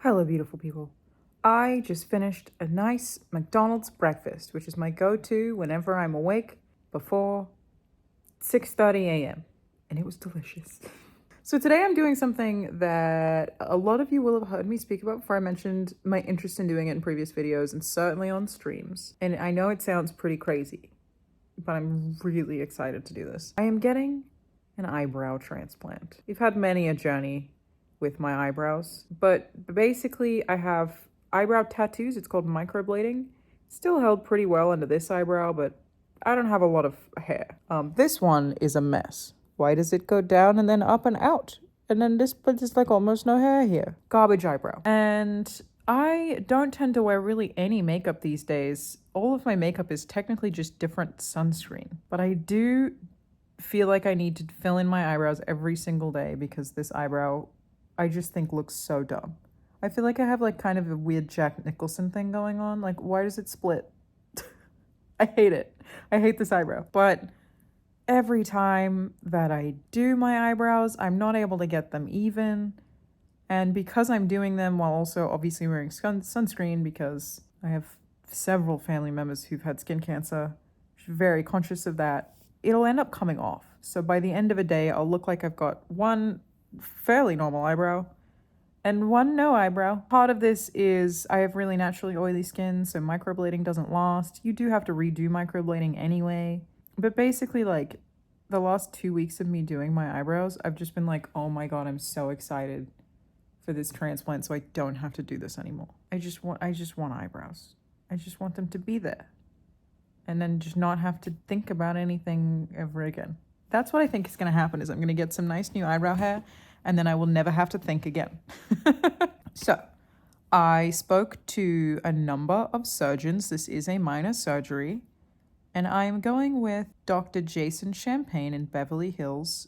Hello, beautiful people. I just finished a nice McDonald's breakfast, which is my go-to whenever I'm awake before 6:30 a.m. And it was delicious. So today I'm doing something that a lot of you will have heard me speak about before. I mentioned my interest in doing it in previous videos and certainly on streams. And I know it sounds pretty crazy, but I'm really excited to do this. I am getting an eyebrow transplant. We've had many a journey with my eyebrows, but basically I have eyebrow tattoos. It's called microblading. Still held pretty well under this eyebrow, but I don't have a lot of hair. This one is a mess. Why does it go down and then up and out? And then this, but there's like almost no hair here. Garbage eyebrow. And I don't tend to wear really any makeup these days. All of my makeup is technically just different sunscreen, but I do feel like I need to fill in my eyebrows every single day because this eyebrow I just think looks so dumb. I feel like I have like kind of a weird Jack Nicholson thing going on. Like, why does it split? I hate it. I hate this eyebrow. But every time that I do my eyebrows, I'm not able to get them even. And because I'm doing them while also obviously wearing sunscreen, because I have several family members who've had skin cancer, very conscious of that, it'll end up coming off. So by the end of a day, I'll look like I've got one fairly normal eyebrow and one no eyebrow. Part of this is I have really naturally oily skin, so microblading doesn't last. You do have to redo microblading anyway. But basically, like, the last 2 weeks of me doing my eyebrows, I've just been like, oh my god, I'm so excited for this transplant so I don't have to do this anymore. I just want eyebrows. I just want them to be there. And then just not have to think about anything ever again. That's what I think is going to happen, is I'm going to get some nice new eyebrow hair, and then I will never have to think again. So, I spoke to a number of surgeons. This is a minor surgery, and I am going with Dr. Jason Champagne in Beverly Hills,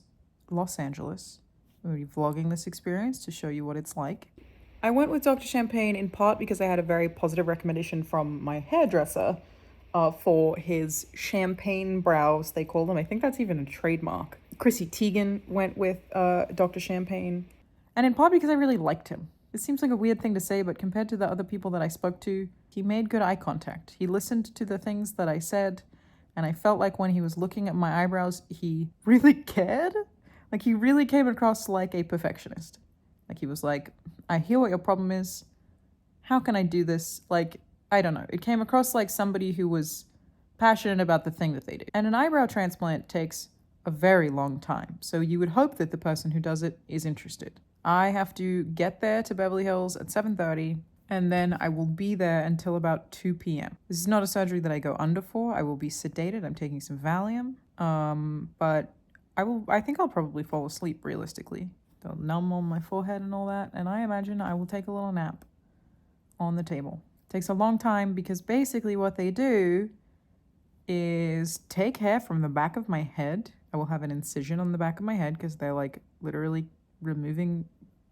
Los Angeles. I'm going to be vlogging this experience to show you what it's like. I went with Dr. Champagne in part because I had a very positive recommendation from my hairdresser for his champagne brows, they call them. I think that's even a trademark. Chrissy Teigen went with Dr. Champagne. And in part because I really liked him. It seems like a weird thing to say, but compared to the other people that I spoke to, he made good eye contact. He listened to the things that I said, and I felt like when he was looking at my eyebrows, he really cared. Like, he really came across like a perfectionist. Like, he was like, I hear what your problem is. How can I do this? Like, I don't know. It came across like somebody who was passionate about the thing that they do. And an eyebrow transplant takes a very long time. So you would hope that the person who does it is interested. I have to get there to Beverly Hills at 7:30, and then I will be there until about 2 p.m. This is not a surgery that I go under for. I will be sedated. I'm taking some Valium. But I think I'll probably fall asleep realistically. They'll numb on my forehead and all that. And I imagine I will take a little nap on the table. Takes a long time because basically what they do is take hair from the back of my head. I will have an incision on the back of my head because they're like literally removing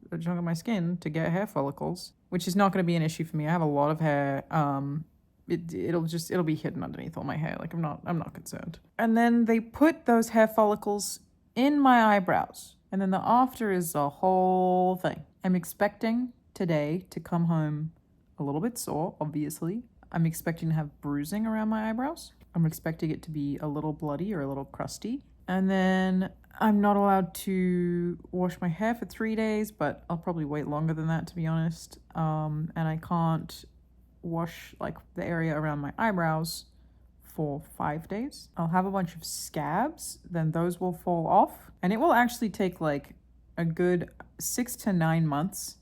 a chunk of my skin to get hair follicles, which is not going to be an issue for me. I have a lot of hair. It'll be hidden underneath all my hair. Like, I'm not concerned. And then they put those hair follicles in my eyebrows, and then the after is a whole thing. I'm expecting today to come home a little bit sore, obviously. I'm expecting to have bruising around my eyebrows. I'm expecting it to be a little bloody or a little crusty. And then I'm not allowed to wash my hair for 3 days, but I'll probably wait longer than that, to be honest. And I can't wash like the area around my eyebrows for 5 days. I'll have a bunch of scabs, then those will fall off. And it will actually take like a good 6 to 9 months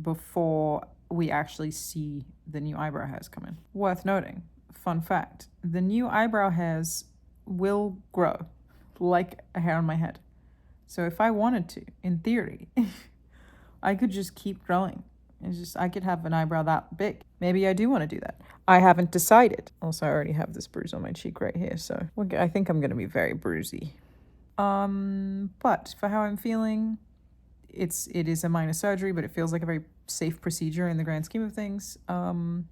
before we actually see the new eyebrow hairs come in. Worth noting, fun fact, the new eyebrow hairs will grow like a hair on my head. So if I wanted to, in theory, I could just keep growing. I could have an eyebrow that big. Maybe I do want to do that. I haven't decided. Also, I already have this bruise on my cheek right here, so I think I'm going to be very bruisey. But for how I'm feeling, it is a minor surgery, but it feels like a very safe procedure in the grand scheme of things.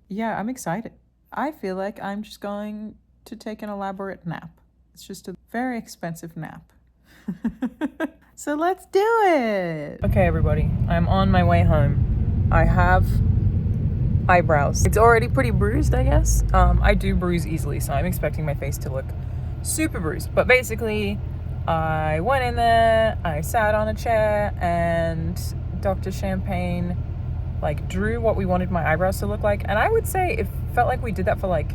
Yeah, I'm excited. I feel like I'm just going to take an elaborate nap. It's just a very expensive nap. So let's do it. Okay, everybody, I'm on my way home. I have eyebrows. It's already pretty bruised, I guess. I do bruise easily, so I'm expecting my face to look super bruised. But basically, I went in there, I sat on a chair, and Dr. Champagne like drew what we wanted my eyebrows to look like. And I would say it felt like we did that for like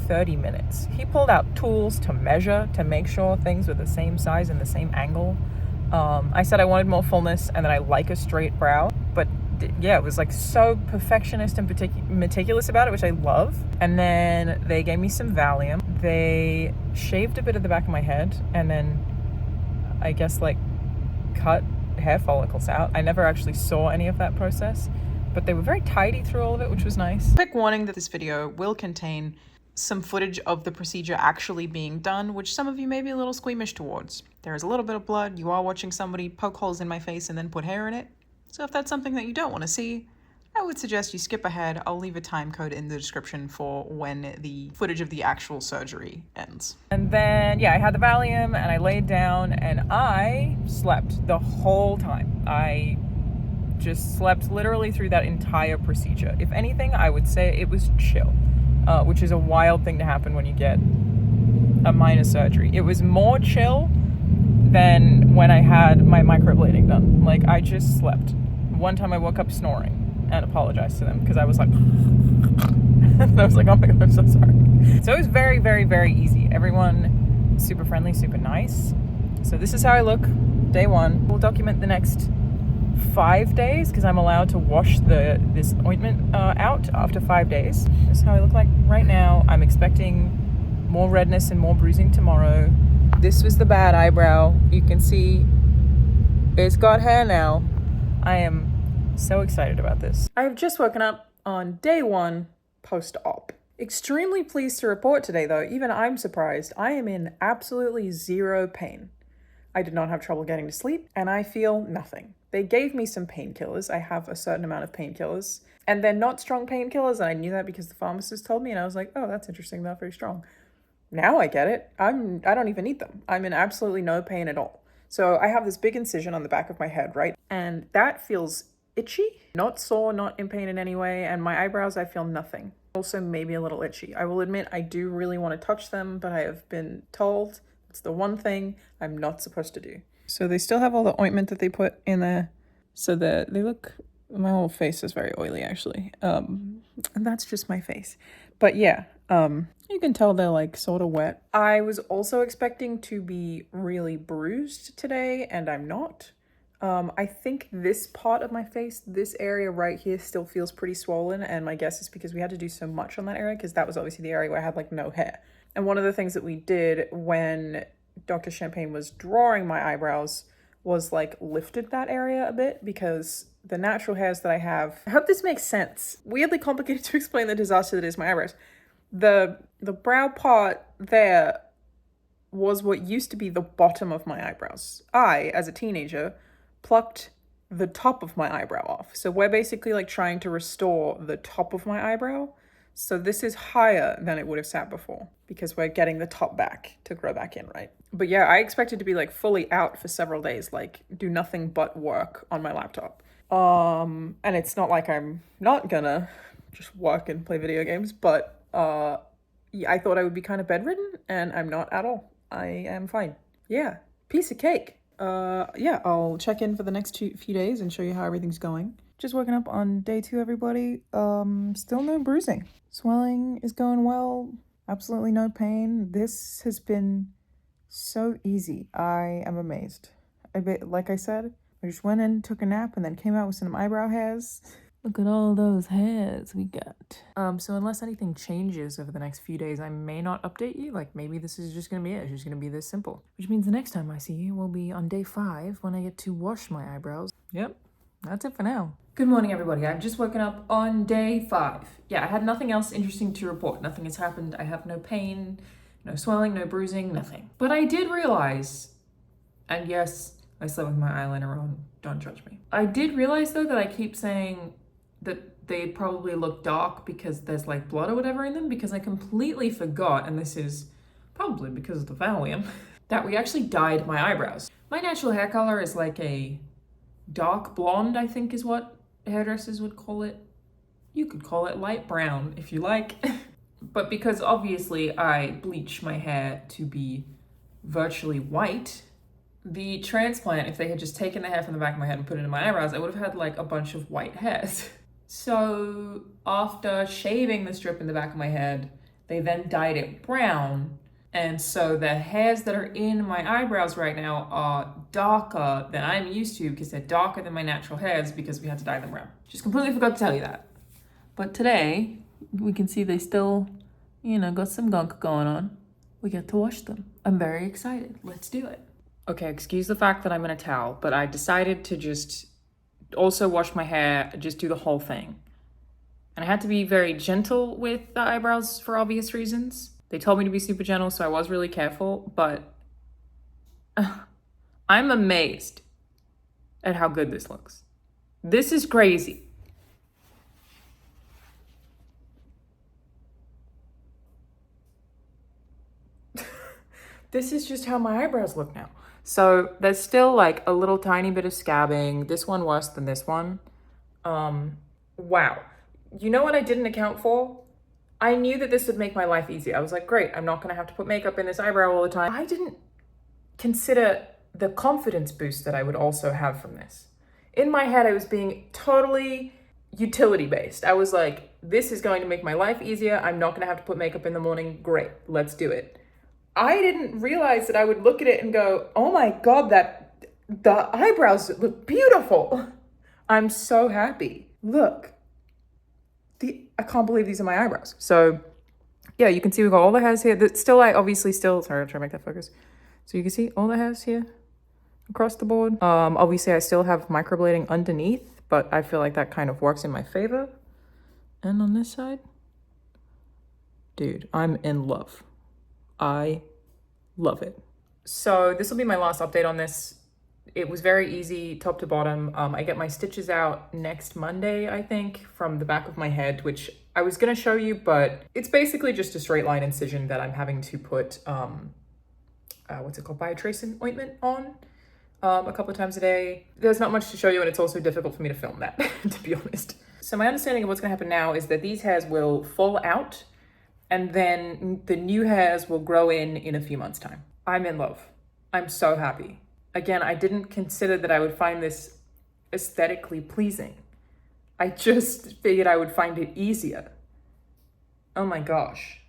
30 minutes. He pulled out tools to measure, to make sure things were the same size and the same angle. I said I wanted more fullness and that I like a straight brow, but yeah, it was like so perfectionist and meticulous about it, which I love. And then they gave me some Valium. They shaved a bit of the back of my head and then I guess like cut hair follicles out. I never actually saw any of that process, but they were very tidy through all of it, which was nice. Quick warning that this video will contain some footage of the procedure actually being done, which some of you may be a little squeamish towards. There is a little bit of blood. You are watching somebody poke holes in my face and then put hair in it. So if that's something that you don't want to see, I would suggest you skip ahead. I'll leave a time code in the description for when the footage of the actual surgery ends. And then, yeah, I had the Valium and I laid down and I slept the whole time. I just slept literally through that entire procedure. If anything, I would say it was chill, which is a wild thing to happen when you get a minor surgery. It was more chill than when I had my microblading done. Like, I just slept. One time I woke up snoring and apologized to them because I was like, and I was like, oh my God, I'm so sorry. So it was very, very, very easy. Everyone super friendly, super nice. So this is how I look, day one. We'll document the next 5 days because I'm allowed to wash this ointment out after 5 days. This is how I look like right now. I'm expecting more redness and more bruising tomorrow. This was the bad eyebrow. You can see it's got hair now. I am so excited about this. I've just woken up on day one post-op. Extremely pleased to report today though, even I'm surprised, I am in absolutely zero pain. I did not have trouble getting to sleep and I feel nothing. They gave me some painkillers. I have a certain amount of painkillers and they're not strong painkillers and I knew that because the pharmacist told me and I was like, oh, that's interesting, not very strong. Now I get it. I don't even need them. I'm in absolutely no pain at all. So I have this big incision on the back of my head, right? And that feels itchy, not sore, not in pain in any way. And my eyebrows, I feel nothing. Also maybe a little itchy. I will admit I do really want to touch them, but I have been told it's the one thing I'm not supposed to do. So they still have all the ointment that they put in there. So they look, my whole face is very oily actually. And that's just my face. But yeah, you can tell they're like sort of wet. I was also expecting to be really bruised today and I'm not. I think this part of my face, this area right here still feels pretty swollen and my guess is because we had to do so much on that area because that was obviously the area where I had like no hair. And one of the things that we did when Dr. Champagne was drawing my eyebrows was like lifted that area a bit because the natural hairs that I have, I hope this makes sense. Weirdly complicated to explain the disaster that is my eyebrows. The brow part there was what used to be the bottom of my eyebrows. I, as a teenager, plucked the top of my eyebrow off. So we're basically like trying to restore the top of my eyebrow. So this is higher than it would have sat before because we're getting the top back to grow back in, right? But yeah, I expected to be like fully out for several days, like do nothing but work on my laptop. And it's not like I'm not gonna just work and play video games, but yeah, I thought I would be kind of bedridden and I'm not at all. I am fine. Yeah, piece of cake. Yeah, I'll check in for the next few days and show you how everything's going. Just waking up on day 2, everybody. Still no bruising. Swelling is going well. Absolutely no pain. This has been so easy. I am amazed. Like I said, I just went in, took a nap, and then came out with some eyebrow hairs. Look at all those hairs we got. So unless anything changes over the next few days, I may not update you. Like maybe this is just gonna be it. It's just gonna be this simple. Which means the next time I see you will be on day 5 when I get to wash my eyebrows. Yep, that's it for now. Good morning, everybody. I've just woken up on day 5. Yeah, I had nothing else interesting to report. Nothing has happened. I have no pain, no swelling, no bruising, nothing. But I did realize, and yes, I slept with my eyeliner on. Don't judge me. I did realize though that I keep saying that they probably look dark because there's like blood or whatever in them, because I completely forgot, and this is probably because of the Valium, that we actually dyed my eyebrows. My natural hair color is like a dark blonde, I think is what hairdressers would call it. You could call it light brown if you like. But because obviously I bleach my hair to be virtually white, the transplant, if they had just taken the hair from the back of my head and put it in my eyebrows, I would have had like a bunch of white hairs. So after shaving the strip in the back of my head, they then dyed it brown. And so the hairs that are in my eyebrows right now are darker than I'm used to because they're darker than my natural hairs because we had to dye them brown. Just completely forgot to tell you that. But today, we can see they still, got some gunk going on. We get to wash them. I'm very excited. Let's do it. Okay, excuse the fact that I'm in a towel, but I decided to just also wash my hair, just do the whole thing. And I had to be very gentle with the eyebrows for obvious reasons. They told me to be super gentle, so I was really careful, but I'm amazed at how good this looks. This is crazy. This is just how my eyebrows look now. So there's still like a little tiny bit of scabbing. This one worse than this one. Wow. You know what I didn't account for? I knew that this would make my life easier. I was like, great, I'm not gonna have to put makeup in this eyebrow all the time. I didn't consider the confidence boost that I would also have from this. In my head, I was being totally utility-based. I was like, this is going to make my life easier. I'm not gonna have to put makeup in the morning. Great, let's do it. I didn't realize that I would look at it and go, oh my God, the eyebrows look beautiful. I'm so happy. Look, I can't believe these are my eyebrows. So yeah, you can see we've got all the hairs here. That's still, sorry, I'll try to make that focus. So you can see all the hairs here across the board. Obviously I still have microblading underneath, but I feel like that kind of works in my favor. And on this side, dude, I'm in love. I love it. So this will be my last update on this. It was very easy top to bottom. I get my stitches out next Monday, I think, from the back of my head, which I was gonna show you, but it's basically just a straight line incision that I'm having to put, what's it called, biotracin ointment on a couple of times a day. There's not much to show you, and it's also difficult for me to film that, to be honest. So my understanding of what's gonna happen now is that these hairs will fall out and then the new hairs will grow in a few months' time. I'm in love. I'm so happy. Again, I didn't consider that I would find this aesthetically pleasing. I just figured I would find it easier. Oh my gosh.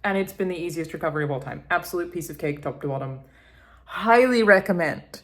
And it's been the easiest recovery of all time. Absolute piece of cake, top to bottom. Highly recommend.